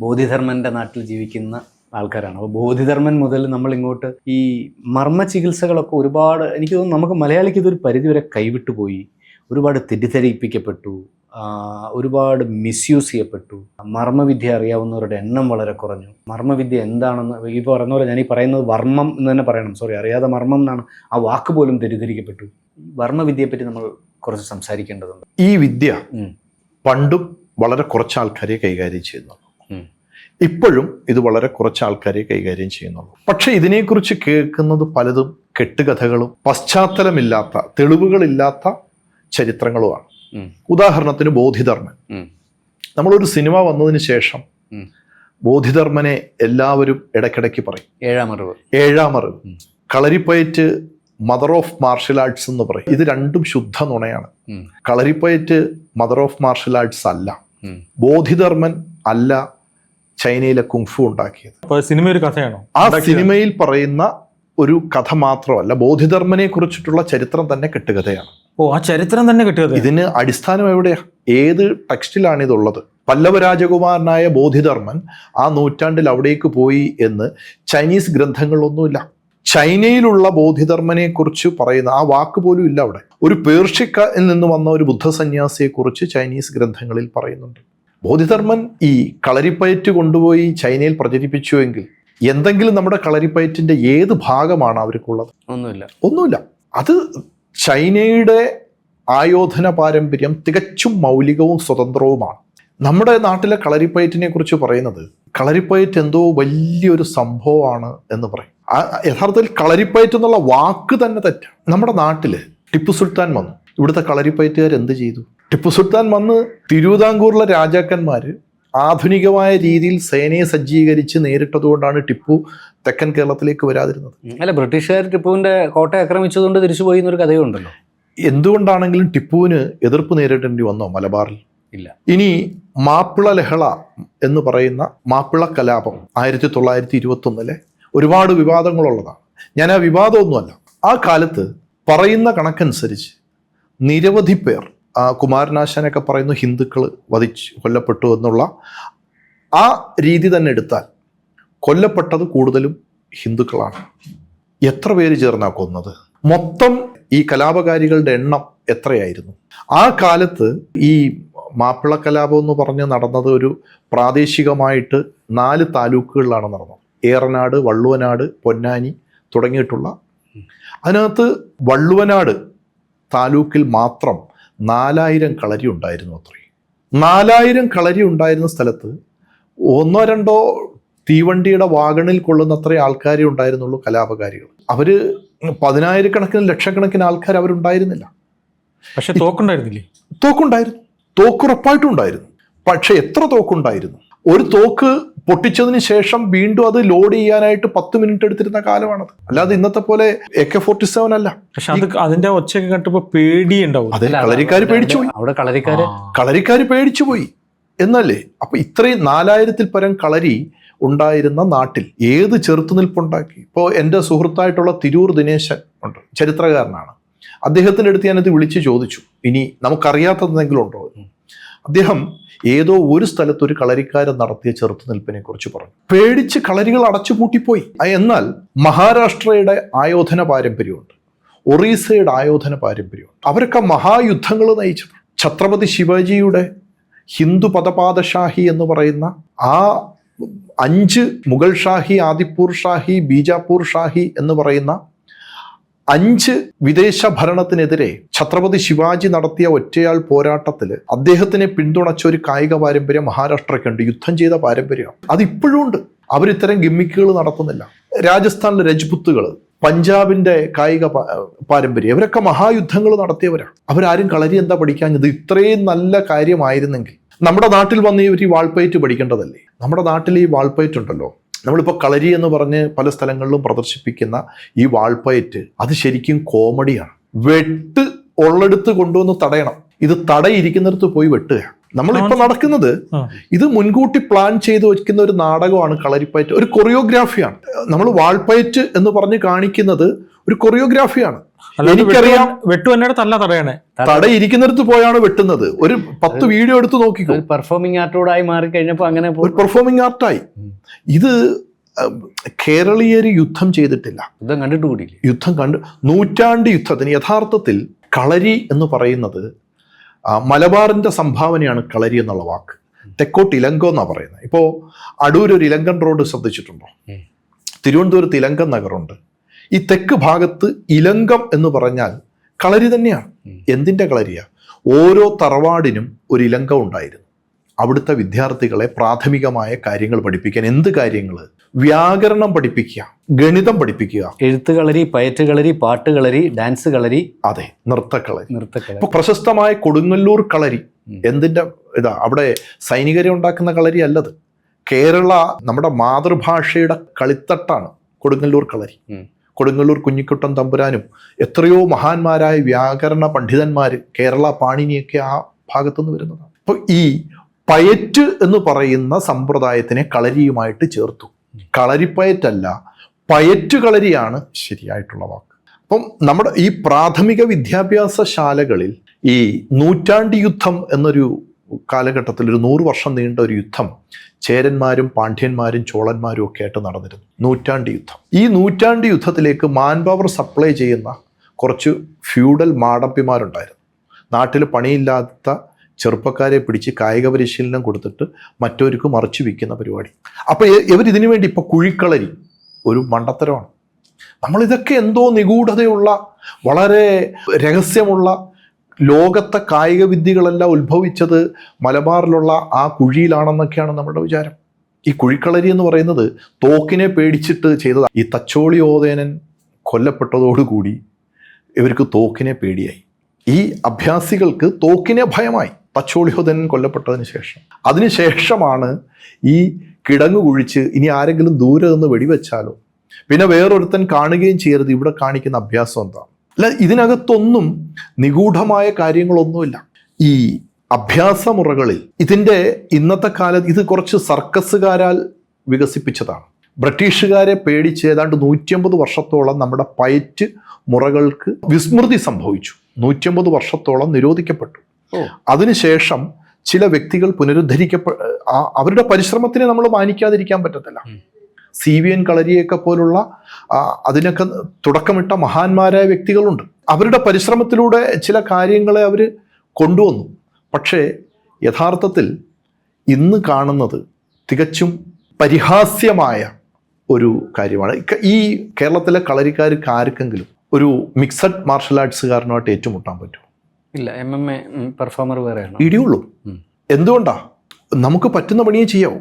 ബോധിധർമ്മൻ്റെ നാട്ടിൽ ജീവിക്കുന്ന ആൾക്കാരാണ്. അപ്പോൾ ബോധിധർമ്മൻ മുതൽ നമ്മളിങ്ങോട്ട് ഈ മർമ്മ ചികിത്സകളൊക്കെ ഒരുപാട്, എനിക്ക് തോന്നുന്നു നമുക്ക് മലയാളിക്ക് ഇതൊരു പരിധിവരെ കൈവിട്ടു പോയി. ഒരുപാട് തെറ്റിദ്ധരിപ്പിക്കപ്പെട്ടു, ഒരുപാട് മിസ്യൂസ് ചെയ്യപ്പെട്ടു. മർമ്മവിദ്യ അറിയാവുന്നവരുടെ എണ്ണം വളരെ കുറഞ്ഞു. മർമ്മവിദ്യ എന്താണെന്ന് ഈ പറയുന്ന പോലെ, ഞാൻ ഈ പറയുന്നത് വർമ്മം എന്ന് തന്നെ പറയണം, സോറി, അറിയാതെ മർമ്മം എന്നാണ് ആ വാക്ക് പോലും തെറ്റിദ്ധരിക്കപ്പെട്ടു. വർമ്മവിദ്യയെപ്പറ്റി നമ്മൾ കുറച്ച് സംസാരിക്കേണ്ടതുണ്ട്. ഈ വിദ്യ പണ്ടും വളരെ കുറച്ച് ആൾക്കാരെ കൈകാര്യം ചെയ്യുന്നുള്ളൂ, ഇപ്പോഴും ഇത് വളരെ കുറച്ച് ആൾക്കാരെ കൈകാര്യം ചെയ്യുന്നുള്ളൂ. പക്ഷെ ഇതിനെക്കുറിച്ച് കേൾക്കുന്നത് പലതും കെട്ടുകഥകളും പശ്ചാത്തലമില്ലാത്ത, തെളിവുകളില്ലാത്ത ചരിത്രങ്ങളുമാണ്. ഉദാഹരണത്തിന് ബോധിധർമ്മൻ. നമ്മളൊരു സിനിമ വന്നതിന് ശേഷം ബോധിധർമ്മനെ എല്ലാവരും ഇടയ്ക്കിടയ്ക്ക് പറയും. ഏഴാം അറിവ്, Kalaripayattu mother of martial arts എന്ന് പറയും. ഇത് രണ്ടും ശുദ്ധ നുണയാണ്. Kalaripayattu mother of martial arts അല്ല. ബോധിധർമ്മൻ അല്ല ചൈനയിലെ കുങ്ഫു ഉണ്ടാക്കിയത്. സിനിമ ഒരു കഥയാണോ? ആ സിനിമയിൽ പറയുന്ന ഒരു കഥ മാത്രമല്ല, ബോധിധർമ്മനെ കുറിച്ചിട്ടുള്ള ചരിത്രം തന്നെ കെട്ടുകഥയാണ്. ആ ചരിത്രം തന്നെ കെട്ടുകഥ. ഇതിന് അടിസ്ഥാനം എവിടെയാ? ഏത് ടെക്സ്റ്റിലാണ് ഇതുള്ളത്? പല്ലവ രാജകുമാരനായ ബോധിധർമ്മൻ ആ നൂറ്റാണ്ടിൽ അവിടേക്ക് പോയി എന്ന് ചൈനീസ് ഗ്രന്ഥങ്ങളിലൊന്നുമില്ല. ചൈനയിലുള്ള ബോധിധർമ്മനെ കുറിച്ച് പറയുന്ന ആ വാക്ക് പോലും ഇല്ല അവിടെ. ഒരു പേർഷ്യയിൽ നിന്ന് വന്ന ഒരു ബുദ്ധസന്യാസിയെ കുറിച്ച് ചൈനീസ് ഗ്രന്ഥങ്ങളിൽ പറയുന്നുണ്ട്. ബോധിധർമ്മൻ ഈ കളരിപ്പയറ്റ് കൊണ്ടുപോയി ചൈനയിൽ പ്രചരിപ്പിച്ചുവെങ്കിൽ എന്തെങ്കിലും നമ്മുടെ കളരിപ്പയറ്റിന്റെ ഏത് ഭാഗമാണ് അവർക്കുള്ളത്? ഒന്നുമില്ല. അത് ചൈനയുടെ ആയോധന പാരമ്പര്യം തികച്ചും മൗലികവും സ്വതന്ത്രവുമാണ്. നമ്മുടെ നാട്ടിലെ കളരിപ്പയറ്റിനെ കുറിച്ച് പറയുന്നത് കളരിപ്പയറ്റ് എന്തോ വലിയൊരു സംഭവമാണ് എന്ന് പറയും. യഥാർത്ഥത്തിൽ കളരിപ്പയറ്റ് എന്നുള്ള വാക്ക് തന്നെ തെറ്റാണ്. നമ്മുടെ നാട്ടില് ടിപ്പു സുൽത്താൻ വന്നു, ഇവിടുത്തെ കളരിപ്പയറ്റുകാർ എന്ത് ചെയ്തു? ടിപ്പു സുൽത്താൻ വന്ന് തിരുവിതാംകൂറിലെ രാജാക്കന്മാര് ആധുനികമായ രീതിയിൽ സേനയെ സജ്ജീകരിച്ച് നേരിട്ടതുകൊണ്ടാണ് ടിപ്പു തെക്കൻ കേരളത്തിലേക്ക് വരാതിരുന്നത്. അല്ല, ബ്രിട്ടീഷുകാർ ടിപ്പുവിന്റെ കോട്ട ആക്രമിച്ചതുകൊണ്ട് തിരിച്ചുപോയി എന്നൊരു കഥയുണ്ടല്ലോ. എന്തുകൊണ്ടാണെങ്കിലും ടിപ്പുവിന് എതിർപ്പ് നേരിടേണ്ടി വന്നോ മലബാറിൽ? ഇല്ല. ഇനി മാപ്പിള ലഹള എന്ന് പറയുന്ന മാപ്പിള കലാപം 1921 ഒരുപാട് വിവാദങ്ങളുള്ളതാണ്. ഞാൻ ആ വിവാദമൊന്നുമല്ല. ആ കാലത്ത് പറയുന്ന കണക്കനുസരിച്ച് നിരവധി പേർ, കുമാരനാശാനൊക്കെ പറയുന്നു ഹിന്ദുക്കൾ കൊല്ലപ്പെട്ടു എന്നുള്ള ആ രീതി തന്നെ എടുത്താൽ കൊല്ലപ്പെട്ടത് കൂടുതലും ഹിന്ദുക്കളാണ്. എത്ര പേര് ചേർന്നാ കൊന്നത്? മൊത്തം ഈ കലാപകാരികളുടെ എണ്ണം എത്രയായിരുന്നു? ആ കാലത്ത് ഈ മാപ്പിള കലാപം എന്ന് പറഞ്ഞ് നടന്നത് ഒരു പ്രാദേശികമായിട്ട് 4 താലൂക്കുകളിലാണ് നടന്നത്. ഏറനാട്, വള്ളുവനാട്, പൊന്നാനി തുടങ്ങിയിട്ടുള്ള. അതിനകത്ത് വള്ളുവനാട് താലൂക്കിൽ മാത്രം 4000 കളരി ഉണ്ടായിരുന്നു. അത്രയും 4000 കളരി ഉണ്ടായിരുന്ന സ്ഥലത്ത് 1-2 തീവണ്ടിയുടെ വാഗണിൽ കൊള്ളുന്ന അത്ര ആൾക്കാരെ ഉണ്ടായിരുന്നുള്ളൂ കലാപകാരികൾ. അവര് 10,000-കണക്കിന് ലക്ഷക്കണക്കിന് ആൾക്കാർ അവരുണ്ടായിരുന്നില്ല. പക്ഷെ തോക്കുണ്ടായിരുന്നില്ലേ? തോക്കുണ്ടായിരുന്നു, തോക്കുറപ്പായിട്ടും ഉണ്ടായിരുന്നു. പക്ഷെ എത്ര തോക്കുണ്ടായിരുന്നു? ഒരു തോക്ക് പൊട്ടിച്ചതിന് ശേഷം വീണ്ടും അത് ലോഡ് ചെയ്യാനായിട്ട് 10 മിനിറ്റ് എടുത്തിരുന്ന കാലമാണത്. അല്ലാതെ ഇന്നത്തെ പോലെ AK-47 അല്ല. പക്ഷെ അത് അതിന്റെ ഒച്ചയൊക്കെ കേട്ടപ്പോ പേടിയുണ്ടാവും. അതെ, കളരിക്കാര് പേടിച്ചുപോയി. അവിടെ കളരിക്കാര് പേടിച്ചുപോയി എന്നല്ലേ. അപ്പൊ ഇത്രയും 4000-ൽ പരം കളരി ഉണ്ടായിരുന്ന നാട്ടിൽ ഏത് ചെറുത്തുനിൽപ്പുണ്ടാക്കി? ഇപ്പോൾ എൻ്റെ സുഹൃത്തായിട്ടുള്ള തിരൂർ ദിനേശൻ ഉണ്ട്, ചരിത്രകാരനാണ്. അദ്ദേഹത്തിൻ്റെ അടുത്ത് ഞാനത് വിളിച്ച് ചോദിച്ചു, ഇനി നമുക്കറിയാത്തതെന്തെങ്കിലും ഉണ്ടോ? അദ്ദേഹം ഏതോ ഒരു സ്ഥലത്ത് ഒരു കളരിക്കാരൻ നടത്തിയ ചെറുത്തുനിൽപ്പിനെ കുറിച്ച് പറഞ്ഞു. പേടിച്ച് കളരികൾ അടച്ചുപൂട്ടിപ്പോയി. എന്നാൽ മഹാരാഷ്ട്രയുടെ ആയോധന പാരമ്പര്യമുണ്ട്, ഒറീസയുടെ ആയോധന പാരമ്പര്യമുണ്ട്. അവരൊക്കെ മഹായുദ്ധങ്ങൾ നയിച്ചത്. ഛത്രപതി ശിവാജിയുടെ ഹിന്ദു പദപാദഷാഹി എന്ന് പറയുന്ന ആ 5 മുഗൾ ഷാഹി, ആദിപ്പൂർ ഷാഹി, ബീജാപ്പൂർ ഷാഹി എന്ന് പറയുന്ന 5 വിദേശ ഭരണത്തിനെതിരെ ഛത്രപതി ശിവാജി നടത്തിയ ഒറ്റയാൾ പോരാട്ടത്തിൽ അദ്ദേഹത്തിനെ പിന്തുണച്ച ഒരു കായിക പാരമ്പര്യം മഹാരാഷ്ട്രയ്ക്കുണ്ട്. യുദ്ധം ചെയ്ത പാരമ്പര്യം അതിപ്പോഴും ഉണ്ട്. അവരിത്തരം ഗിമ്മിക്കുകൾ നടത്തുന്നില്ല. രാജസ്ഥാനിലെ രജ്പുത്തുകൾ, പഞ്ചാബിന്റെ കായിക പാരമ്പര്യം, ഇവരൊക്കെ മഹായുദ്ധങ്ങൾ നടത്തിയവരാണ്. അവരാരും കളരി എന്താ പഠിക്കാഞ്ഞത്? ഇത്രയും നല്ല കാര്യമായിരുന്നെങ്കിൽ നമ്മുടെ നാട്ടിൽ വന്ന് ഇവർ ഈ വാൾപ്പയറ്റ് പഠിക്കേണ്ടതല്ലേ? നമ്മുടെ നാട്ടിൽ ഈ വാൾപ്പയറ്റ് ഉണ്ടല്ലോ, നമ്മളിപ്പോൾ കളരി എന്ന് പറഞ്ഞ് പല സ്ഥലങ്ങളിലും പ്രദർശിപ്പിക്കുന്ന ഈ വാൾപ്പയറ്റ് അത് ശരിക്കും കോമഡിയാണ്. വെട്ട് ഉള്ളെടുത്ത് കൊണ്ടുവന്ന് തടയണം. ഇത് തടയിരിക്കുന്നിടത്ത് പോയി വെട്ടുക. നമ്മളിപ്പോൾ നടക്കുന്നത് ഇത് മുൻകൂട്ടി പ്ലാൻ ചെയ്ത് വയ്ക്കുന്ന ഒരു നാടകമാണ് കളരിപ്പയറ്റ്, ഒരു കൊറിയോഗ്രാഫിയാണ്. നമ്മൾ വാൾപ്പയറ്റ് എന്ന് പറഞ്ഞ് കാണിക്കുന്നത് ഒരു കൊറിയോഗ്രാഫിയാണ്. എനിക്കറിയാം വെട്ടുവന്നിടത്തല്ല തടയണേ. തടയിരിക്കുന്നിടത്ത് പോയാണ് വെട്ടുന്നത്. ഒരു 10 വീഡിയോ എടുത്ത് നോക്കിക്കോ. പെർഫോമിംഗ് ആർട്ടോടായി മാറി കഴിഞ്ഞപ്പോൾ അങ്ങനെ ഒരു പെർഫോമിംഗ് ആർട്ടായി. ഇത് കേരളീയര് യുദ്ധം ചെയ്തിട്ടില്ല, യുദ്ധം കണ്ടിട്ട് കൂടിയില്ല. യുദ്ധം കണ്ട് നൂറ്റാണ്ട് യുദ്ധത്തിന് യഥാർത്ഥത്തിൽ കളരി എന്ന് പറയുന്നത് മലബാറിന്റെ സംഭാവനയാണ്. കളരി എന്നുള്ള വാക്ക് തെക്കോട്ട് ഇലങ്കം എന്നാണ് പറയുന്നത്. ഇപ്പോൾ അടൂർ ഒരു ഇലങ്കൻ റോഡ് ശ്രദ്ധിച്ചിട്ടുണ്ടോ? തിരുവനന്തപുരത്ത് ഇലങ്കം നഗറുണ്ട്. ഈ തെക്ക് ഭാഗത്ത് ഇലങ്കം എന്ന് പറഞ്ഞാൽ കളരി തന്നെയാണ്. എന്തിൻ്റെ കളരിയാ? ഓരോ തറവാടിനും ഒരു ഇലങ്കം ഉണ്ടായിരുന്നു. അവിടുത്തെ വിദ്യാർത്ഥികളെ പ്രാഥമികമായ കാര്യങ്ങൾ പഠിപ്പിക്കാൻ, എന്ത് കാര്യങ്ങൾ? വ്യാകരണം പഠിപ്പിക്കുക, ഗണിതം പഠിപ്പിക്കുക, എഴുത്ത് കളരി, പയറ്റ് കളരി, പാട്ട് കളരി, ഡാൻസ് കളരി, അതെ, നൃത്തക്കളരി. നൃത്തക്കളരി. ഇപ്പൊ പ്രശസ്തമായ കൊടുങ്ങല്ലൂർ കളരി എന്തിൻ്റെ ഇതാ? അവിടെ സൈനികരെ ഉണ്ടാക്കുന്ന കളരി അല്ലത്. കേരള നമ്മുടെ മാതൃഭാഷയുടെ കളിത്തട്ടാണ് കൊടുങ്ങല്ലൂർ കളരി. കൊടുങ്ങല്ലൂർ കുഞ്ഞിക്കുട്ടൻ തമ്പുരാനും എത്രയോ മഹാന്മാരായ വ്യാകരണ പണ്ഡിതന്മാർ, കേരള പാണിനിയൊക്കെ ആ ഭാഗത്തുനിന്ന് വരുന്നതാണ്. അപ്പോൾ ഈ പയറ്റ് എന്ന് പറയുന്ന സമ്പ്രദായത്തിനെ കളരിയുമായിട്ട് ചേർത്തു. കളരിപ്പയറ്റല്ല, പയറ്റ് കളരിയാണ് ശരിയായിട്ടുള്ള വാക്ക്. അപ്പം നമ്മുടെ ഈ പ്രാഥമിക വിദ്യാഭ്യാസ ശാലകളിൽ ഈ നൂറ്റാണ്ട് യുദ്ധം എന്നൊരു കാലഘട്ടത്തിൽ ഒരു 100 വർഷം നീണ്ട ഒരു യുദ്ധം ചേരന്മാരും പാണ്ഡ്യന്മാരും ചോളന്മാരും ഒക്കെ ആയിട്ട് നടന്നിരുന്നു. നൂറ്റാണ്ട് യുദ്ധം. ഈ നൂറ്റാണ്ട് യുദ്ധത്തിലേക്ക് മാൻ പവർ സപ്ലൈ ചെയ്യുന്ന കുറച്ച് ഫ്യൂഡൽ മാടമ്പിമാരുണ്ടായിരുന്നു. നാട്ടിൽ പണിയില്ലാത്ത ചെറുപ്പക്കാരെ പിടിച്ച് കായിക പരിശീലനം കൊടുത്തിട്ട് മറ്റവർക്ക് മറിച്ച് വിൽക്കുന്ന പരിപാടി. അപ്പോൾ ഇവരിതിനു വേണ്ടി ഇപ്പോൾ കുഴിക്കളരി ഒരു മണ്ടത്തരമാണ്. നമ്മളിതൊക്കെ എന്തോ നിഗൂഢതയുള്ള, വളരെ രഹസ്യമുള്ള, ലോകത്തെ കായിക വിദ്യകളെല്ലാം ഉത്ഭവിച്ചത് മലബാറിലുള്ള ആ കുഴിയിലാണെന്നൊക്കെയാണ് നമ്മുടെ വിചാരം. ഈ കുഴിക്കളരി എന്ന് പറയുന്നത് തോക്കിനെ പേടിച്ചിട്ട് ചെയ്തതാണ്. ഈ തച്ചോളി ഓതേനൻ കൊല്ലപ്പെട്ടതോടുകൂടി ഇവർക്ക് തോക്കിനെ പേടിയായി. ഈ അഭ്യാസികൾക്ക് തോക്കിനെ ഭയമായി തച്ചോളി ഓതേനൻ കൊല്ലപ്പെട്ടതിന് ശേഷം. അതിനുശേഷമാണ് ഈ കിടങ്ങ് കുഴിച്ച് ഇനി ആരെങ്കിലും ദൂരെ നിന്ന് വെടിവെച്ചാലോ, പിന്നെ വേറൊരുത്തൻ കാണുകയും ചെയ്യരുത്, ഇവിടെ കാണിക്കുന്ന അഭ്യാസം എന്താണ്. അല്ല, ഇതിനകത്തൊന്നും നിഗൂഢമായ കാര്യങ്ങളൊന്നുമില്ല. ഈ അഭ്യാസമുറകളിൽ ഇതിൻ്റെ ഇന്നത്തെ കാലത്ത് ഇത് കുറച്ച് സർക്കസുകാരാൽ വികസിപ്പിച്ചതാണ്. ബ്രിട്ടീഷുകാരെ പേടിച്ച് ഏതാണ്ട് 150 വർഷത്തോളം നമ്മുടെ പയറ്റ് മുറകൾക്ക് വിസ്മൃതി സംഭവിച്ചു. 150 വർഷത്തോളം നിരോധിക്കപ്പെട്ടു. അതിനുശേഷം ചില വ്യക്തികൾ അവരുടെ പരിശ്രമത്തിനെ നമ്മൾ മാനിക്കാതിരിക്കാൻ പറ്റത്തില്ല. CVN കളരിയൊക്കെ പോലുള്ള അതിനൊക്കെ തുടക്കമിട്ട മഹാന്മാരായ വ്യക്തികളുണ്ട്. അവരുടെ പരിശ്രമത്തിലൂടെ ചില കാര്യങ്ങളെ അവർ കൊണ്ടുവന്നു. പക്ഷേ യഥാർത്ഥത്തിൽ ഇന്ന് കാണുന്നത് തികച്ചും പരിഹാസ്യമായ ഒരു കാര്യമാണ്. ഈ കേരളത്തിലെ കളരിക്കാർക്ക് ആർക്കെങ്കിലും ഒരു മിക്സഡ് മാർഷൽ ആർട്സുകാരനുമായിട്ട് ഏറ്റുമുട്ടാൻ പറ്റുമോ? ഇല്ല. MMA പെർഫോമർ വേറെയാണ്. ഇടിയുള്ളൂ. എന്തുകൊണ്ടാ? നമുക്ക് പറ്റുന്ന പണിയെ ചെയ്യാവൂ.